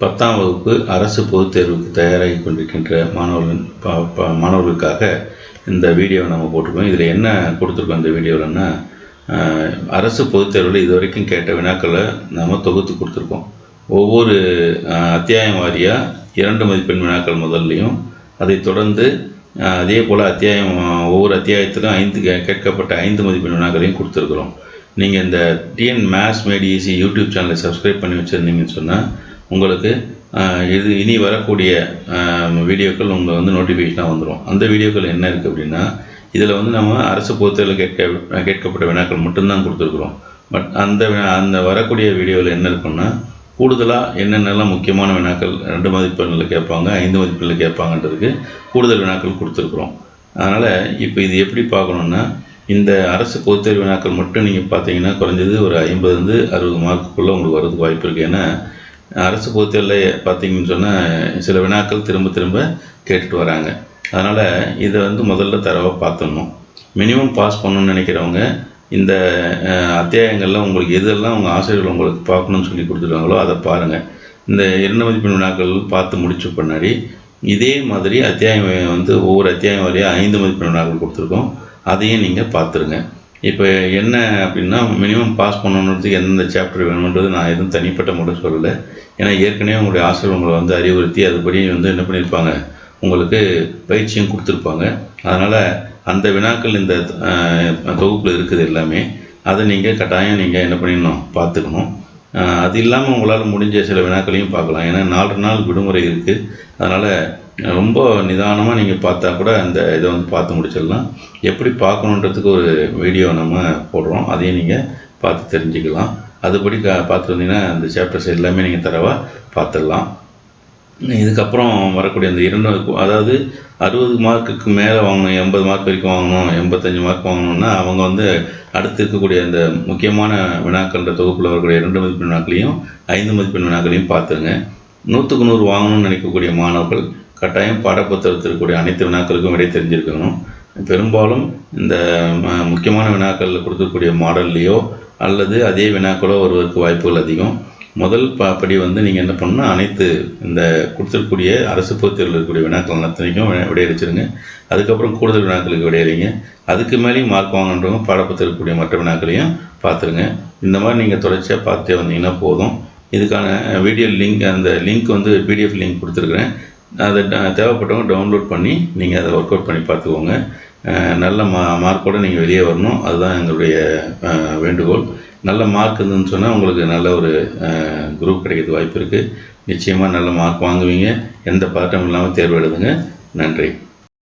10ஆம் வகுப்பு அரசு பொதுத் தேர்வுக்கு தயாராகி கொண்டிருக்கின்ற மாணவர்களுக்காக இந்த வீடியோவை நம்ம போட்டிருக்கோம். இதில் என்ன கொடுத்துருக்கோம் இந்த வீடியோவில்னா, அரசு பொதுத் தேர்வில் இதுவரைக்கும் கேட்ட வினாக்களை நாம் தொகுத்து கொடுத்துருக்கோம். ஒவ்வொரு அத்தியாயம் வாரியாக 2 மதிப்பெண் வினாக்கள் முதல்லையும், அதை தொடர்ந்து அதே போல் ஒவ்வொரு அத்தியாயத்திலும் 5 கேட்கப்பட்ட 5 மதிப்பெண் வினாக்களையும் கொடுத்துருக்குறோம். நீங்கள் இந்த TN maths mat easy YouTube சேனலை சப்ஸ்கிரைப் பண்ணி வச்சுருந்தீங்கன்னு சொன்னால் உங்களுக்கு இனி வரக்கூடிய வீடியோக்கள் உங்களுக்கு நோட்டிஃபிகேஷனாக வந்துடும். அந்த வீடியோக்கள் என்ன இருக்குது அப்படின்னா, இதில் நம்ம அரசு பொதுத்தேர்வில் கேட்கப்பட்ட வினாக்கள் மட்டும்தான் கொடுத்துருக்குறோம். பட் அந்த வரக்கூடிய வீடியோவில் என்ன இருக்குன்னா, கூடுதலாக என்னென்னலாம் முக்கியமான வினாக்கள் 2 மதிப்பெண்ணில் கேட்பாங்க, 5 மதிப்பெண்ணில் கேட்பாங்கன்றதுக்கு கூடுதல் வினாக்கள் கொடுத்துருக்குறோம். அதனால் இப்போ இது எப்படி பார்க்கணுன்னா, இந்த அரசு பொதுத்தேர்வு வினாக்கள் மட்டும் நீங்கள் பார்த்தீங்கன்னா குறைஞ்சது ஒரு 50 60 மார்க்குள்ளே உங்களுக்கு வரதுக்கு வாய்ப்பு இருக்குது. ஏன்னா அரசு பொதுத்தேர்வில் பார்த்தீங்கன்னு சொன்னால் சில வினாக்கள் திரும்ப கேட்டுட்டு வராங்க. அதனால் இதை முதல்ல தரவாக பார்த்துடணும். மினிமம் பாஸ் பண்ணணும்னு நினைக்கிறவங்க இந்த அத்தியாயங்களில் உங்களுக்கு எதெல்லாம் உங்கள் ஆசிரியர்கள் உங்களுக்கு பார்க்கணுன்னு சொல்லி கொடுத்துருக்காங்களோ அதை பாருங்கள். இந்த 2 மதிப்பெண் வினாக்கள் பார்த்து முடிச்ச பின்னாடி இதே மாதிரி அத்தியாயம் ஒவ்வொரு அத்தியாயம் வரையாக 5 மதிப்பெண் வினாக்கள் கொடுத்துருக்கோம். அதையும் நீங்கள் பார்த்துருங்க. இப்போ என்ன அப்படின்னா, மினிமம் பாஸ் பண்ணணுன்றதுக்கு எந்தெந்த சாப்டர் வேணுன்றது நான் எதுவும் தனிப்பட்ட முறையில் சொல்லலை. ஏன்னா ஏற்கனவே உங்களுடைய ஆசிரியர் உங்களை அறிவுறுத்தி அதுபடி என்ன பண்ணியிருப்பாங்க, உங்களுக்கு பயிற்சியும் கொடுத்துருப்பாங்க. அதனால் அந்த வினாக்கள் இந்த தொகுப்பில் இருக்குது எல்லாமே. அதை நீங்கள் கட்டாயம் நீங்கள் என்ன பண்ணிடணும், பார்த்துக்கணும். அது இல்லாமல் உங்களால் முடிஞ்ச சில வினாக்களையும் பார்க்கலாம். ஏன்னா 4 நாள் விடுமுறை இருக்குது. அதனால் ரொம்ப நிதானமாக நீங்கள் பார்த்தா கூட அந்த இதை பார்த்து முடிச்சிடலாம். எப்படி பார்க்கணுன்றதுக்கு ஒரு வீடியோ நம்ம போடுறோம், அதையும் நீங்கள் பார்த்து தெரிஞ்சுக்கலாம். அதுபடி பார்த்து வந்தீங்கன்னா அந்த சாப்டர்ஸ் எல்லாமே நீங்கள் தரவாக பார்த்துடலாம். இதுக்கப்புறம் வரக்கூடிய அந்த 2 அதாவது 60 மார்க்குக்கு மேலே வாங்கணும், 80 மார்க் வரைக்கும் வாங்கணும், 85 மார்க் வாங்கணும்னா அவங்க அடுத்து இருக்கக்கூடிய அந்த முக்கியமான வினாக்கள்ன்ற தொகுப்பில் வரக்கூடிய 2 மதிப்பெண் வினாக்களையும் 5 மதிப்பெண் வினாக்களையும் பார்த்துருங்க. 100க்கு 100 வாங்கணும்னு நினைக்கக்கூடிய மாணவர்கள் கட்டாயம் பாடப்புத்தகத்தில் இருக்கக்கூடிய அனைத்து வினாக்களுக்கும் விடை தெரிஞ்சிருக்கணும். பெரும்பாலும் இந்த முக்கியமான வினாக்களில் கொடுக்கக்கூடிய மாடல்லையோ அல்லது அதே வினாக்களோ வருவதற்கு வாய்ப்புகள் அதிகம். முதல் படி நீங்கள் என்ன பண்ணணும், அனைத்து இந்த கொடுத்துருக்கூடிய அரசு பொதுத்தேர்வில் இருக்கக்கூடிய வினாக்கள் அத்தனைக்கும் விடையளிச்சிருங்க. அதுக்கப்புறம் கூடுதல் வினாக்களுக்கு விடையளிங்க. அதுக்கு மேலேயும் மார்க் வாங்கன்றவங்க பாடப்புத்தகத்தில் இருக்கக்கூடிய மற்ற வினாக்களையும் பார்த்துருங்க. இந்த மாதிரி நீங்கள் தொடர்ச்சியாக பார்த்துட்டே வந்தீங்கன்னா போதும். இதுக்கான வீடியோ லிங்க், அந்த லிங்க் PDF லிங்க் கொடுத்துருக்குறேன். அதை தேவைப்பட்டவங்க டவுன்லோட் பண்ணி நீங்கள் அதை ஒர்க் அவுட் பண்ணி பார்த்துக்கோங்க. நல்ல மார்க்கோடு நீங்கள் வெளியே வரணும், அதுதான் எங்களுடைய வேண்டுகோள். நல்ல மார்க் இருந்துன்னு சொன்னால் உங்களுக்கு நல்ல ஒரு குரூப் கிடைக்கிறது வாய்ப்பு இருக்குது. நிச்சயமாக நல்ல மார்க் வாங்குவீங்க. எந்த பதட்டம் இல்லாமல் தேர்வு எழுதுங்க. நன்றி.